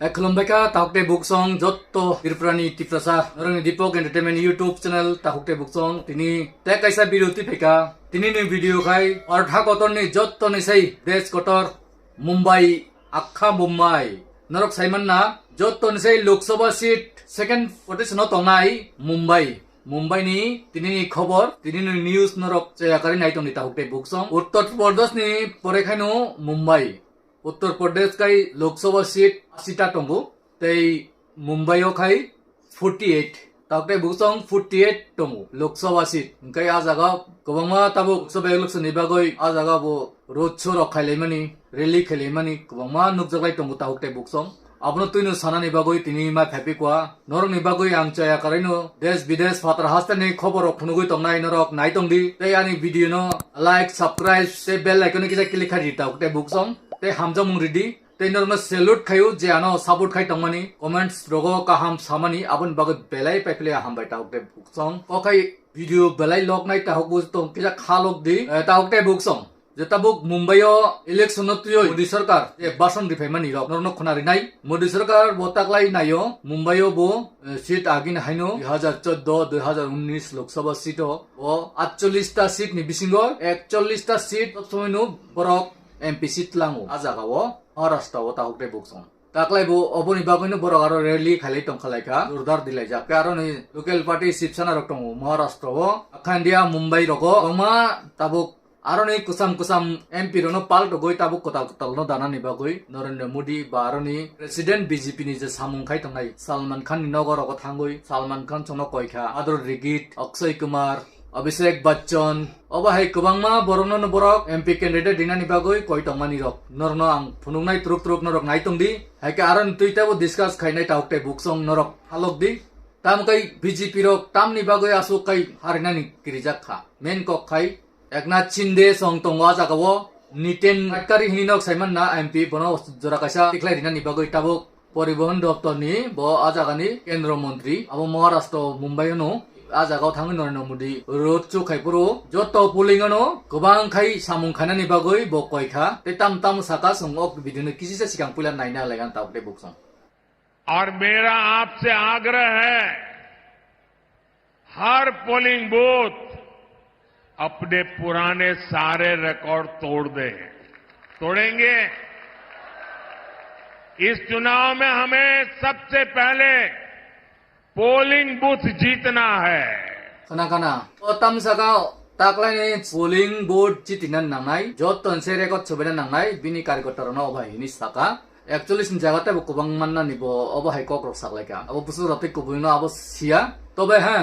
Khulumbaika tahukte buksong jotto birprani tiprasa norong Dipok Entertainment YouTube channel tahukte buksong tini te kaisa video tipeka tini ni video khai ortha kotor ni jotto ni sei desh kotor Mumbai akha Mumbai norok saiman na jotto ni sei Lok Sabha seat second position tongnai Mumbai ni tini ni khobor tini ni news norok chayakari nai tongni tahukte buksong Uttar Pradesh ni pore khaino Mumbai Uttar Pradesh kai Lok Sabha seat 80 टंगो तै मुंबई खाई 48 ताकते बुसंग 48 टंगो Lok Sabha seat kai आ जागा गोबांमा Tabo Lok Sabha election निबागै आ जागा बो road show रखाइलेमानि rally खेलेमानि गोबांमा नुकजागलाय टंगो ताकते बुसंग आपनो तुइनो साना निबागै तिनि मा फेपिकवा नरक निबागै आं चया कराइनो देश विदेश फातर हास्तानि खबर फनुगै तंनाय नरक नाय तंगदि तै आनि भिडियो नो लाइक सब्सक्राइब से बेल आइकन किसा क्लिक खारि ताकते बुसंग ते हामजामुं रेडी ते नरनो सेल्यूट खायो जे आनो सपोर्ट खाइ तंमानि कमेंट्स रोगो काहाम सामानि आबन बागै बेलाय पाइपले हामबाय ताकते बुसंग ओखाय भिडियो बेलाय लक नाय ताहक बुस तो किसा खालक दि ताकते बुसंग जेता बुक मुंबईओ इलेक्शन तुयो मोदी सरकार ए बासन दिफाइमानि रक नरनो खनारि नाय मोदी सरकार बोताकलाय नायो मुंबईओ बो सीट आगिन हाइनो 2014 2019 लोकसभा सीट ओ 48 ता सीट नि बिसिंगो 41 ता सीट समयनो बरक एमपी सीट लांगो आजागावो महाराष्ट्रआव ताहुकते बुकसं ताकलायबो अबनि बागैनो बरक आरो रैली खालै टंखालायखा जोरदार दिलायजा कारणे लोकल पार्टी शिवसेना रक दङ महाराष्ट्रआव अखा इंडिया मुंबई रगो मा ताबुक आरनि कुसाम एमपी रनो पाल्ट गय ताबुक कता कतलनो दानानि बागै नरेंद्र मोदी बारनि प्रेसिडेंट बीजेपी नि जे सामुंखाय तंनाय सलमान खान नि नगरक थांगै सलमान खान चनो कयखा आदर रिगिट अक्षय कुमार अभिषेक बच्चन अबाहाय गोबांमा बरनो बरक एमपी कैंडिडेट दिनानि बागै कय तंमानि रक नरनो आं फुनुंनाय तुरुक नरक नायतंदि हायके आरन तुइताबो डिस्कस खायनाय तावते बुकसं नरक हालकदि तामकै बीजेपी रक तामनि बागै आसु कै हारिनानि किरिजाखा मेन कक खाय एकनाथ शिंदे संतंगा जागावो नितिन गडकरी हिनक साइमान ना एमपी बनो जरा कासा तिखलाय दिनानि बागै ताबुक परिवहन दफ्तरनि ब आजागानि केंद्र मंत्री अब महाराष्ट्र मुंबईनो आजागाव थाङो नरेंद्र मोदी रोड शो खायपुरो जत पुलिंगनो गोबां खाय सामुं खानानि बागै बकयखा ते ताम साका संगक बिदिनो किसिसे सिगां पुला नायना लायगान तावते बुकसं और मेरा आपसे आग्रह है हर पोलिंग बूथ अपने पुराने सारे रिकॉर्ड तोड़ दे तोड़ेंगे इस चुनाव में हमें सबसे पहले पोलिंग बूथ जीतना है खाना तम सगा ताकलायनि पोलिंग बूथ जितिनान नांनाय जतन से रेकर्ड छबेना नांनाय बिनि कार्यकर्तारनो अबाहिनि साका एक्चुअली सिन जागाते गोबां माननानि बो अबाहाय कक्रक साकलायका अब बुसु रते कुबुनो अब सिया तबे हा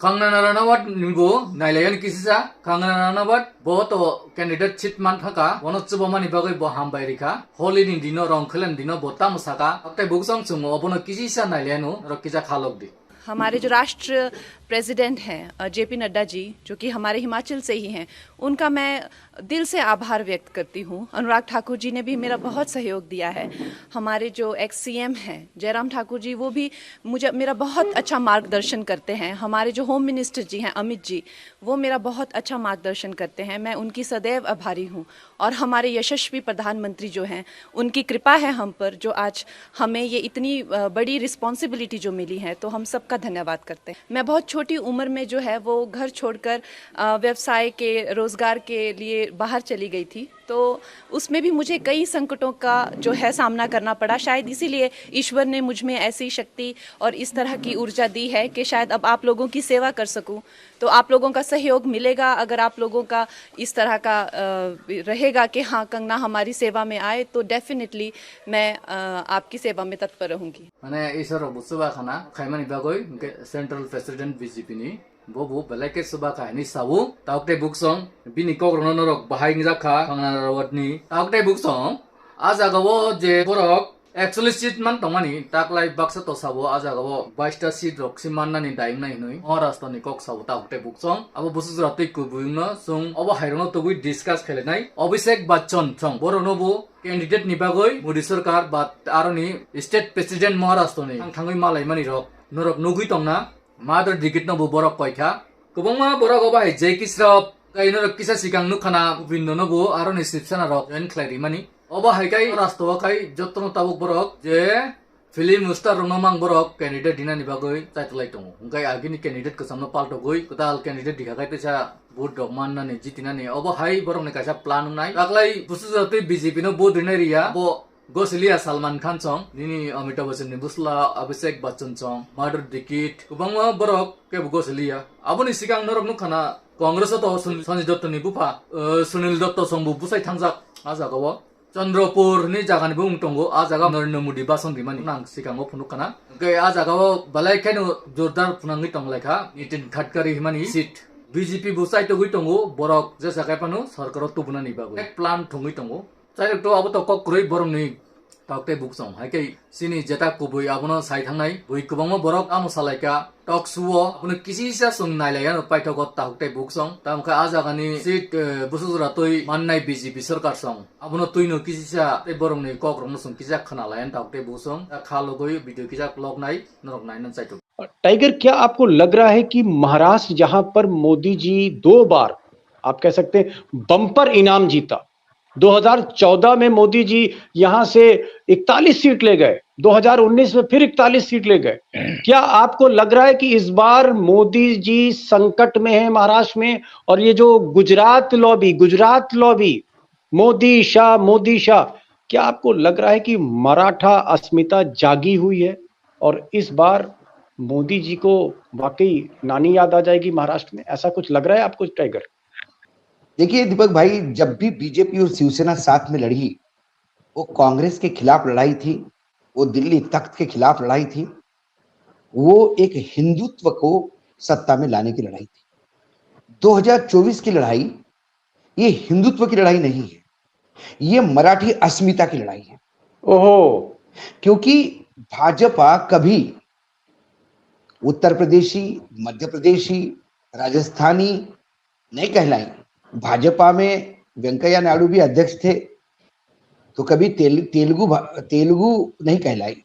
Kangnana Ranawat Nigo, Nailayan Kisisa, Kangnana Ranawat, both candidate Chitman Haka, one of Subamani Bagay Boham Bairika, Holy Dino, Ronkelan Dino, Botam Saka, after Buksong Sumo, Obono Kisisa Nailiano, Rokiza Halogdi. हमारे जो राष्ट्र president हैं JP Nadda ji जो कि हमारे हिमाचल से ही हैं उनका मैं दिल से आभार व्यक्त करती हूँ। अनुराग ठाकुर जी ने भी मेरा बहुत सहयोग दिया है। हमारे जो एक्स सीएम हैं जयराम ठाकुर जी वो भी मेरा बहुत अच्छा मार्गदर्शन करते हैं। हमारे जो होम मिनिस्टर जी हैं अमित जी वो मेरा बहुत अच्छा मार्गदर्शन करते हैं। मैं उनकी सदैव आभारी हूँ। और हमारे यशस्वी प्रधानमंत्री जो हैं उनकी कृपा है हम पर जो आज हमें ये इतनी बड़ी रिस्पॉन्सिबिलिटी जो मिली है तो हम सबका धन्यवाद करते हैं। मैं बहुत छोटी उम्र में जो है वो घर छोड़कर व्यवसाय के रोजगार के लिए बाहर चली गई थी तो उसमें भी मुझे कई संकटों का जो है सामना करना पड़ा। शायद इसीलिए ईश्वर ने मुझ में ऐसी शक्ति और इस तरह की ऊर्जा दी है कि शायद अब आप लोगों की सेवा कर सकूं। तो आप लोगों का सहयोग मिलेगा अगर आप लोगों का इस तरह का रहेगा कि हाँ कंगना हमारी सेवा में आए तो डेफिनेटली मैं आपकी सेवा में तत्पर रहूंगी। माने ईश्वर बुसुबा खाना खाइमानि बागै सेंट्रल प्रेसिडेंट बीजेपी नि बोबो बेलाके सुबा खानि साबु तावते बुकसं बिनि कग्रनो नरक बाहाय जाखा खांना रावतनि तावते बुकसं आजागावो जे बरक एक्चुअली सीट मान तमानि ताकलाय बाक्सा तो साबो आजागावो 22 ता सीट रक्सि माननानि दायमनाय हनुय महाराष्ट्रनि कक साबो तावते बुकसं अब बुसुजरातै कुबुयनो सं अब हायरनो तबुय डिस्कस खेलेनाय अभिषेक बच्चन सं बरनोबो कैंडिडेट नि बागै मोदी सरकार बा आरनि स्टेट प्रेसिडेंट महाराष्ट्रनि थांगै मालायमानि रक नरक नुगै तंना मादर डिगिट नबो बरक कयखा गोबांमा बरक अबाय जयकिस्रब काइनो किसा सिगां नुखाना उपिन्दो नबो आरनि शिवसेना रक जयन ख्लायरिमानि अबाहाय काय राष्ट्रवा काय जत्न Tabuk Barak J Film star Romang Borok candidate dina ni bagoi title tong. Ungkai agini candidate ke samno palto goi ketal candidate dihakai pesa vote dogman na ni jitina ni. Obo hai borok ni kaisa plan nai. Raklai busu jati BJP no vote dinai ria. Bo Gosiliya Salman Khan chong nini Amitabh Bachchan ni busla Abhishek Bachchan chong Madhur Dixit kubangma borok ke Gosiliya aboni sikang norok nukhana Congress to Sanjay Dutt ni bupa Sunil Dutt songbu busai thangjak ajagawo Chandrapur ni jaga ni bung tongo ajaga Narendra Modi basong bimani nang sikango phunuk kana ke ajagawo balai khenu jordar phunangi tong lekha Nitin Gadkari himani seat BJP busai to gui tongo borok jesa kai panu sarkar to bunani bago ek plan thongui tongo chai to abo to kokroi borok ni Takte buksong hai kai sini jeta kubui abono sai thangnai bui kubangma borok amo salaika tok suo abono kisi sa sungnai laya no paito got takte buksong tamka ajagani sit busura toi mannai BJP sarkar song abono tuino kisi sa te borong ni kokrong song kisa khana layan takte buksong khalo goi video kisa log nai norok nai nan chaito tiger, क्या आपको लग रहा है कि महाराष्ट्र जहां पर मोदी जी 2 बार आप कह सकते हैं बम्पर इनाम जीता, 2014 में मोदी जी यहां से 41 सीट ले गए, 2019 में फिर 41 सीट ले गए, क्या आपको लग रहा है कि इस बार मोदी जी संकट में है महाराष्ट्र में? और ये जो गुजरात लॉबी मोदी शाह, क्या आपको लग रहा है कि मराठा अस्मिता जागी हुई है और इस बार मोदी जी को वाकई नानी याद आ जाएगी महाराष्ट्र में? ऐसा कुछ लग रहा है आपको टाइगर? देखिए दीपक भाई, जब भी बीजेपी और शिवसेना साथ में लड़ी, वो कांग्रेस के खिलाफ लड़ाई थी, वो दिल्ली तख्त के खिलाफ लड़ाई थी, वो एक हिंदुत्व को सत्ता में लाने की लड़ाई थी। 2024 की लड़ाई ये हिंदुत्व की लड़ाई नहीं है, ये मराठी अस्मिता की लड़ाई है। ओहो, क्योंकि भाजपा कभी उत्तर प्रदेशी, मध्य प्रदेशी, राजस्थानी नहीं कहलाई। भाजपा में वेंकैया नायडू भी अध्यक्ष थे, तो कभी तेलुगु नहीं कहलाई।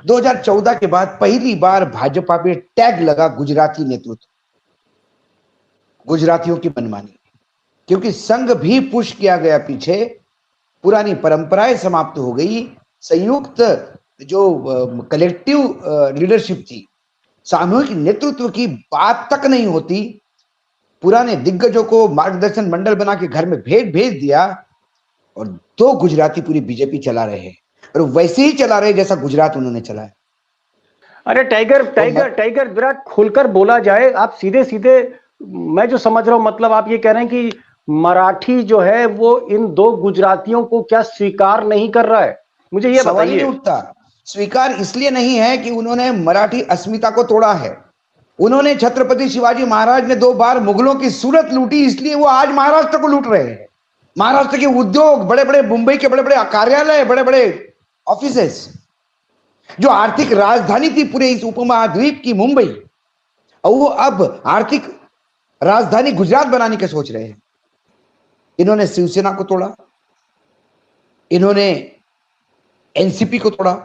2014 के बाद पहली बार भाजपा पे टैग लगा गुजराती नेतृत्व, गुजरातियों की मनमानी, क्योंकि संघ भी पुश किया गया पीछे, पुरानी परंपराएं समाप्त हो गई, संयुक्त जो कलेक्टिव लीडरशिप थी, सामूहिक नेतृत्व की बात तक नहीं होती। पुराने दिग्गजों को मार्गदर्शन मंडल बना के घर में भेज दिया और 2 गुजराती पूरी बीजेपी चला रहे हैं, और वैसे ही चला रहे जैसा गुजरात उन्होंने चलाया। अरे टाइगर विराट खुलकर बोला जाए, आप सीधे मैं जो समझ रहा हूं, मतलब आप ये कह रहे हैं कि मराठी जो है वो इन 2 गुजरातियों को क्या स्वीकार नहीं कर रहा है? मुझे ये बताइए। नहीं उठता, स्वीकार इसलिए नहीं है कि उन्होंने मराठी अस्मिता को तोड़ा है। उन्होंने छत्रपति शिवाजी महाराज ने 2 बार मुगलों की सूरत लूटी, इसलिए वो आज महाराष्ट्र को लूट रहे हैं। महाराष्ट्र के उद्योग, बड़े बड़े मुंबई के बड़े बड़े कार्यालय, बड़े बड़े ऑफिसेस, जो आर्थिक राजधानी थी पूरे इस उपमहाद्वीप की मुंबई, और वो अब आर्थिक राजधानी गुजरात बनाने के सोच रहे हैं। इन्होंने शिवसेना को तोड़ा, इन्होंने एनसीपी को तोड़ा।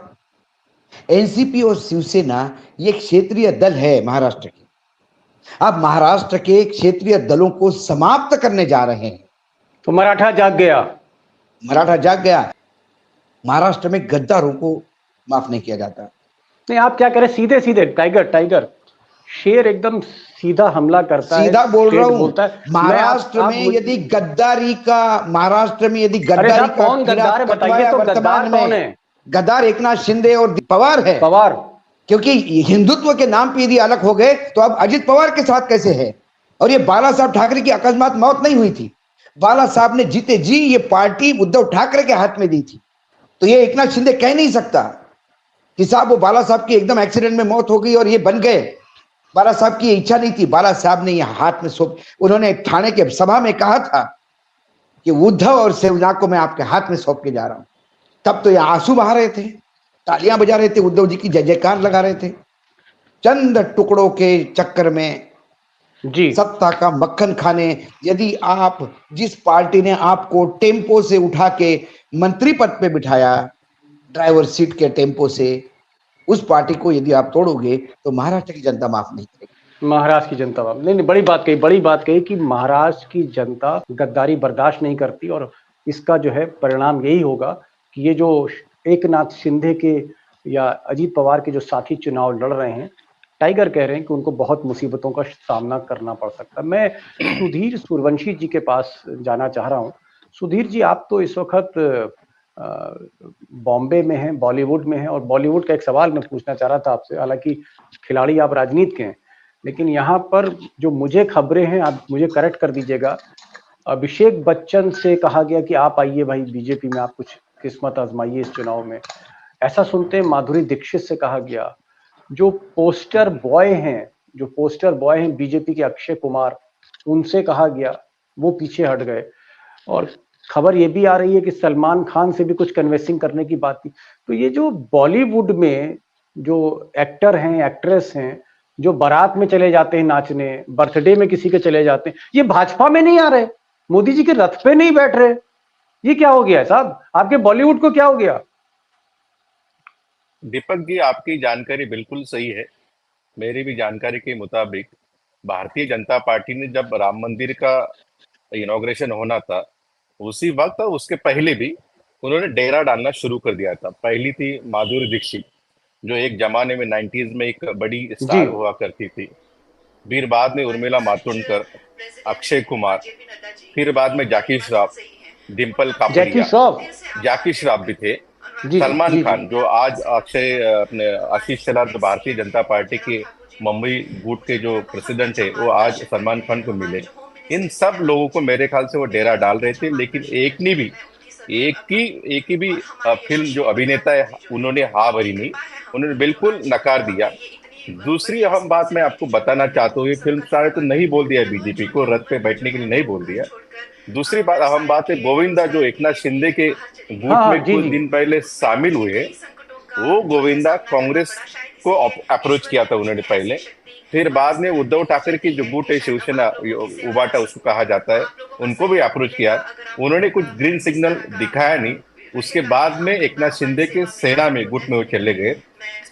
एनसीपी और शिवसेना ये क्षेत्रीय दल है महाराष्ट्र के। अब महाराष्ट्र के क्षेत्रीय दलों को समाप्त करने जा रहे हैं। तो मराठा जाग गया। महाराष्ट्र में गद्दारों को माफ नहीं किया जाता। नहीं, आप क्या कह रहे हैं? सीधे टाइगर शेर एकदम सीधा हमला करता है, सीधा बोल रहा हूं। महाराष्ट्र में यदि गद्दारी का कौन गद्दार है बताइए? तो गद्दार कौन है? गद्दार एकनाथ शिंदे और पवार है। क्योंकि हिंदुत्व के नाम पे यदि अलग हो गए तो अब अजित पवार के साथ कैसे है? और ये बाला साहब ठाकरे की अकस्मात मौत नहीं हुई थी, बाला साहब ने जीते जी ये पार्टी उद्धव ठाकरे के हाथ में दी थी। तो ये एकनाथ शिंदे कह नहीं सकता कि साहब वो बाला साहब की एकदम एक्सीडेंट में मौत हो गई और ये बन गए। बाला साहब की इच्छा नहीं थी, बाला साहब ने ये हाथ में उन्होंने ठाणे के सभा में कहा था कि उद्धव और सेना को मैं आपके हाथ में सौंप के जा रहा हूं। तब तो ये आंसू बहा रहे थे, तालियां बजा रहे थे, उद्धव जी की जय जयकार लगा रहे थे। चंद टुकड़ों के चक्कर में जी सत्ता का मक्खन खाने, यदि आप जिस पार्टी ने आपको टेम्पो से उठा के मंत्री पद पे बिठाया, ड्राइवर सीट के टेम्पो से, उस पार्टी को यदि आप तोड़ोगे तो महाराष्ट्र की जनता माफ नहीं करेगी। महाराष्ट्र की जनता माफ नहीं, बड़ी बात कही कि महाराष्ट्र की जनता गद्दारी बर्दाश्त नहीं करती, और इसका जो है परिणाम यही होगा कि ये जो एकनाथ शिंदे के या अजीत पवार के जो साथी चुनाव लड़ रहे हैं, टाइगर कह रहे हैं कि उनको बहुत मुसीबतों का सामना करना पड़ सकता है। मैं सुधीर सूर्यवंशी जी के पास जाना चाह रहा हूँ। सुधीर जी, आप तो इस वक्त बॉम्बे में हैं, बॉलीवुड में हैं, और बॉलीवुड का एक सवाल मैं पूछना चाह रहा था आपसे। हालांकि खिलाड़ी आप राजनीति के हैं, लेकिन यहाँ पर जो मुझे खबरें हैं, आप मुझे करेक्ट कर दीजिएगा, अभिषेक बच्चन से कहा गया कि आप आइए भाई बीजेपी में, आप कुछ किस्मत आजमाइए इस चुनाव में। ऐसा सुनते हैं माधुरी दीक्षित से कहा गया। जो पोस्टर बॉय हैं बीजेपी के अक्षय कुमार, उनसे कहा गया, वो पीछे हट गए। और खबर ये भी आ रही है कि सलमान खान से भी कुछ कन्विंसिंग करने की बात थी। तो ये जो बॉलीवुड में जो एक्टर हैं, एक्ट्रेस हैं, जो बारात में चले जाते हैं नाचने, बर्थडे में किसी के चले जाते हैं, ये भाजपा में नहीं आ रहे, मोदी जी के रथ पे नहीं बैठ रहे। ये क्या हो गया है साहब? आपके बॉलीवुड को क्या हो गया? दीपक जी, आपकी जानकारी बिल्कुल सही है। मेरी भी जानकारी के मुताबिक भारतीय जनता पार्टी ने जब राम मंदिर का इनॉग्रेशन होना था, उसी वक्त उसके पहले भी उन्होंने डेरा डालना शुरू कर दिया था। पहली थी माधुरी दीक्षित, जो एक जमाने में 90s में एक बड़ी स्टार हुआ करती थी। फिर बाद में उर्मिला मातोंडकर, अक्षय कुमार, फिर बाद में जैकी श्रॉफ, डिम्पल कापड़िया, जैकी श्रॉफ भी थे, सलमान खान, जो आज अपने आशीष शेलार जो भारतीय जनता पार्टी के मुंबई गुट के जो प्रेसिडेंट है, वो आज सलमान खान को मिले। इन सब लोगों को मेरे ख्याल से वो डेरा डाल रहे थे, लेकिन एक ही भी फिल्म जो अभिनेता है उन्होंने हाँ भरी नहीं, उन्होंने बिल्कुल नकार दिया। दूसरी अहम बात मैं आपको बताना चाहता हूँ, ये फिल्म स्टार तो नहीं बोल दिया बीजेपी को रथ पे बैठने के लिए, नहीं बोल दिया। दूसरी बात, अहम बात है, गोविंदा जो एकनाथ शिंदे के गुट में कुछ दिन पहले शामिल हुए, वो गोविंदा कांग्रेस को अप्रोच किया था उन्होंने पहले। फिर बाद में उद्धव ठाकरे की जो गुट है, शिवसेना उबाटा उसको कहा जाता है, उनको भी अप्रोच किया। उन्होंने कुछ ग्रीन सिग्नल दिखाया नहीं। उसके बाद में एकनाथ शिंदे के सेना में गुट में वो चले गए।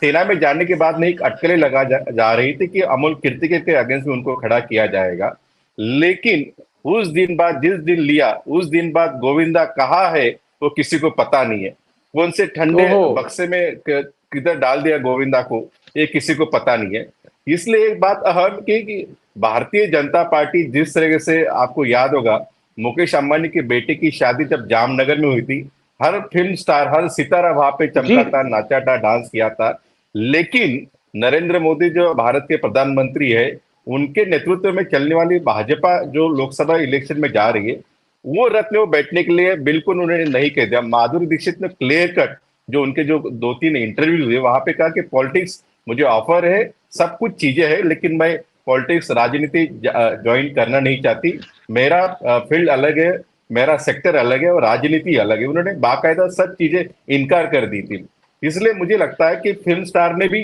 सेना में जाने के बाद में एक अटकलें लगा जा रही थी कि अमोल कीर्तिके के अगेंस्ट में उनको खड़ा किया जाएगा। लेकिन उस दिन बाद, जिस दिन लिया, उस दिन बाद गोविंदा कहाँ है वो किसी को पता नहीं है। कौन से ठंडे बक्से में किधर डाल दिया गोविंदा को, ये किसी को पता नहीं है। इसलिए एक बात अहम कि भारतीय जनता पार्टी जिस तरह से, आपको याद होगा, मुकेश अंबानी के बेटे की शादी जब जामनगर में हुई थी, हर फिल्म स्टार, हर सितारा वहां पे चमका था, नाचा था, डांस किया था। लेकिन नरेंद्र मोदी जो भारत के प्रधानमंत्री है, उनके नेतृत्व में चलने वाली भाजपा जो लोकसभा इलेक्शन में जा रही है, वो रथ में वो बैठने के लिए बिल्कुल उन्होंने नहीं कह दिया। माधुरी दीक्षित ने क्लियर कट, जो उनके जो 2-3 इंटरव्यू हुए वहां पे कहा कि पॉलिटिक्स मुझे ऑफर है, सब कुछ चीजें हैं, लेकिन मैं पॉलिटिक्स, राजनीति ज्वाइन करना नहीं चाहती। मेरा फील्ड अलग है, मेरा सेक्टर अलग है और राजनीति अलग है। उन्होंने बाकायदा सब चीजें इनकार कर दी थी। इसलिए मुझे लगता है कि फिल्म स्टार ने भी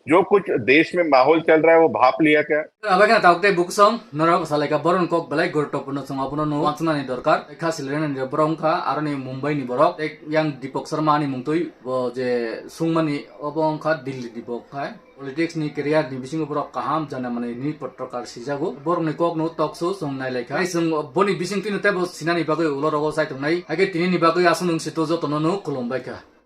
जो कुछ देश में माहौल चल रहा है वो भाप लिया क्या। Abagna taukte buksong norok salai ka boron kok balai guruttopurno songa puno no wangsna ni dorkar ekha silren ni borong kha aroni Mumbai ni borok ek yang Dipok Sharma ni mungtoi bo je sungmani obong kha Delhi Dipok khai politics ni career ni bising borok kaham jana mane ni patrakar sijago borong ni kok no talk show song nai lekha sung boni bising tin te bo sinani bagoi ulorogo sai tungnai age tini ni bagoi asunung sito jo tono no kolombai ka